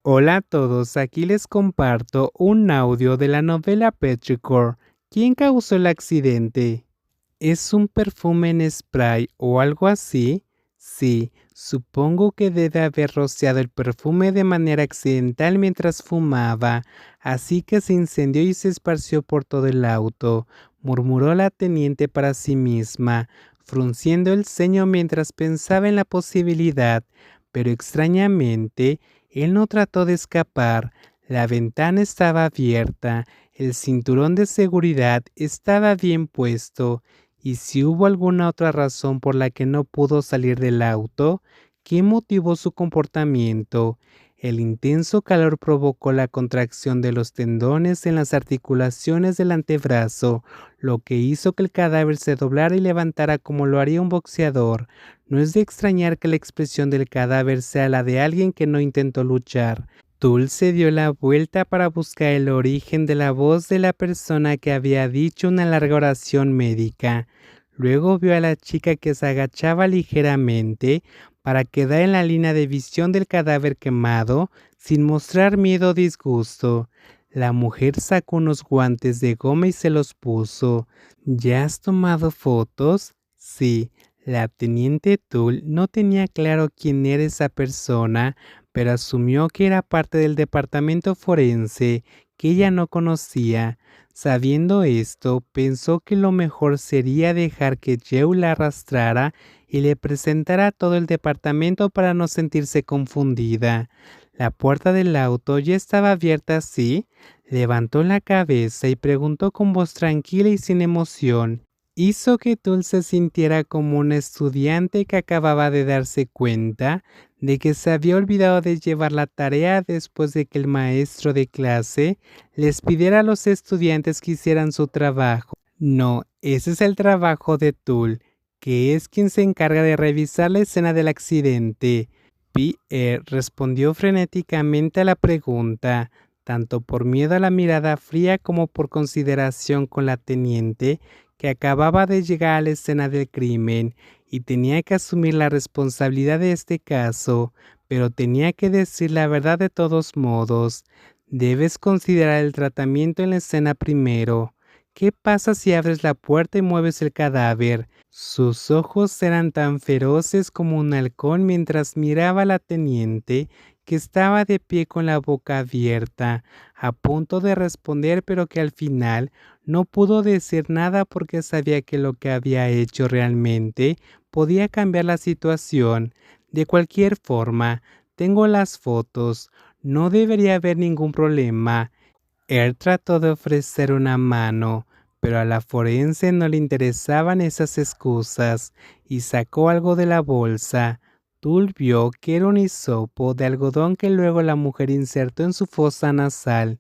Hola a todos, aquí les comparto un audio de la novela Petrichor. ¿Quién causó el accidente? ¿Es un perfume en spray o algo así? Sí, supongo que debe haber rociado el perfume de manera accidental mientras fumaba, así que se incendió y se esparció por todo el auto, murmuró la teniente para sí misma, frunciendo el ceño mientras pensaba en la posibilidad, pero extrañamente, él no trató de escapar. La ventana estaba abierta, el cinturón de seguridad estaba bien puesto, y si hubo alguna otra razón por la que no pudo salir del auto, ¿qué motivó su comportamiento? El intenso calor provocó la contracción de los tendones en las articulaciones del antebrazo, lo que hizo que el cadáver se doblara y levantara como lo haría un boxeador. No es de extrañar que la expresión del cadáver sea la de alguien que no intentó luchar. Tull se dio la vuelta para buscar el origen de la voz de la persona que había dicho una larga oración médica. Luego vio a la chica que se agachaba ligeramente para quedar en la línea de visión del cadáver quemado, sin mostrar miedo o disgusto. La mujer sacó unos guantes de goma y se los puso. ¿Ya has tomado fotos? Sí. La teniente Tull no tenía claro quién era esa persona, pero asumió que era parte del departamento forense que ella no conocía. Sabiendo esto, pensó que lo mejor sería dejar que Joe la arrastrara y le presentara a todo el departamento para no sentirse confundida. La puerta del auto ya estaba abierta así. Levantó la cabeza y preguntó con voz tranquila y sin emoción. Hizo que Tull se sintiera como un estudiante que acababa de darse cuenta de que se había olvidado de llevar la tarea después de que el maestro de clase les pidiera a los estudiantes que hicieran su trabajo. No, ese es el trabajo de Tull, que es quien se encarga de revisar la escena del accidente. Pierre respondió frenéticamente a la pregunta, tanto por miedo a la mirada fría como por consideración con la teniente, que acababa de llegar a la escena del crimen y tenía que asumir la responsabilidad de este caso, pero tenía que decir la verdad de todos modos. Debes considerar el tratamiento en la escena primero. ¿Qué pasa si abres la puerta y mueves el cadáver? Sus ojos eran tan feroces como un halcón mientras miraba a la teniente, que estaba de pie con la boca abierta, a punto de responder, pero que al final no pudo decir nada porque sabía que lo que había hecho realmente podía cambiar la situación. De cualquier forma, tengo las fotos, no debería haber ningún problema. Él trató de ofrecer una mano, pero a la forense no le interesaban esas excusas y sacó algo de la bolsa. Tull vio que era un hisopo de algodón que luego la mujer insertó en su fosa nasal.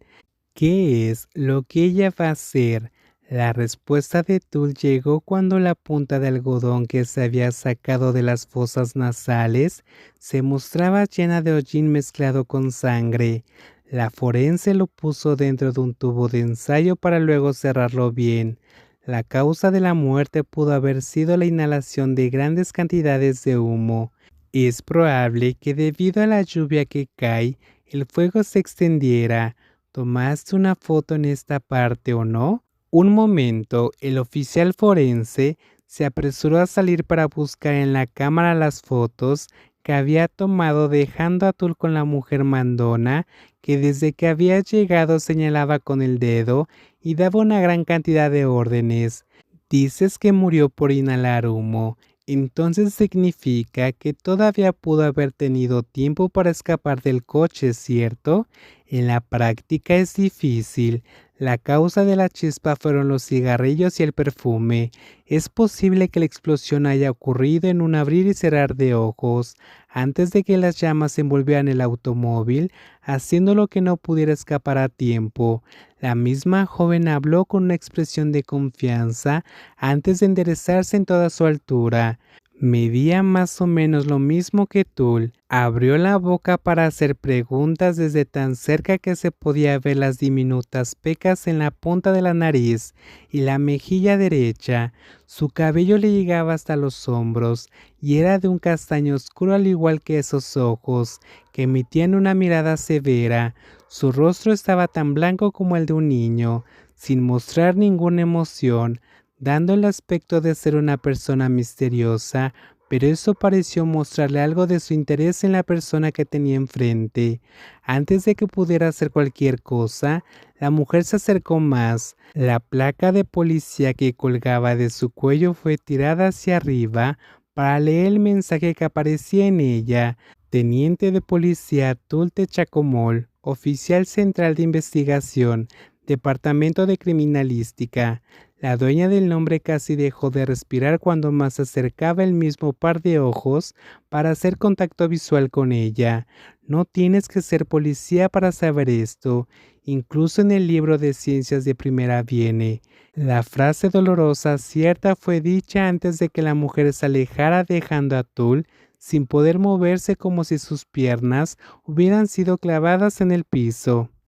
¿Qué es lo que ella va a hacer? La respuesta de Tull llegó cuando la punta de algodón que se había sacado de las fosas nasales se mostraba llena de hollín mezclado con sangre. La forense lo puso dentro de un tubo de ensayo para luego cerrarlo bien. La causa de la muerte pudo haber sido la inhalación de grandes cantidades de humo. Es probable que debido a la lluvia que cae, el fuego se extendiera. ¿Tomaste una foto en esta parte o no? Un momento, el oficial forense se apresuró a salir para buscar en la cámara las fotos que había tomado, dejando a Tull con la mujer mandona que desde que había llegado señalaba con el dedo y daba una gran cantidad de órdenes. Dices que murió por inhalar humo. Entonces significa que todavía pudo haber tenido tiempo para escapar del coche, ¿cierto? En la práctica es difícil. La causa de la chispa fueron los cigarrillos y el perfume. Es posible que la explosión haya ocurrido en un abrir y cerrar de ojos, antes de que las llamas envolvieran el automóvil, haciéndolo que no pudiera escapar a tiempo. La misma joven habló con una expresión de confianza antes de enderezarse en toda su altura. Medía más o menos lo mismo que Tul. Abrió la boca para hacer preguntas desde tan cerca que se podía ver las diminutas pecas en la punta de la nariz y la mejilla derecha. Su cabello le llegaba hasta los hombros y era de un castaño oscuro al igual que esos ojos, que emitían una mirada severa. Su rostro estaba tan blanco como el de un niño, sin mostrar ninguna emoción, dando el aspecto de ser una persona misteriosa, pero eso pareció mostrarle algo de su interés en la persona que tenía enfrente. Antes de que pudiera hacer cualquier cosa, la mujer se acercó más. La placa de policía que colgaba de su cuello fue tirada hacia arriba para leer el mensaje que aparecía en ella. Teniente de policía Tulte Chacomol, oficial central de investigación, Departamento de Criminalística. La dueña del nombre casi dejó de respirar cuando más se acercaba el mismo par de ojos para hacer contacto visual con ella. No tienes que ser policía para saber esto. Incluso en el libro de ciencias de primera viene. La frase dolorosa cierta fue dicha antes de que la mujer se alejara dejando a Tul sin poder moverse, como si sus piernas hubieran sido clavadas en el piso.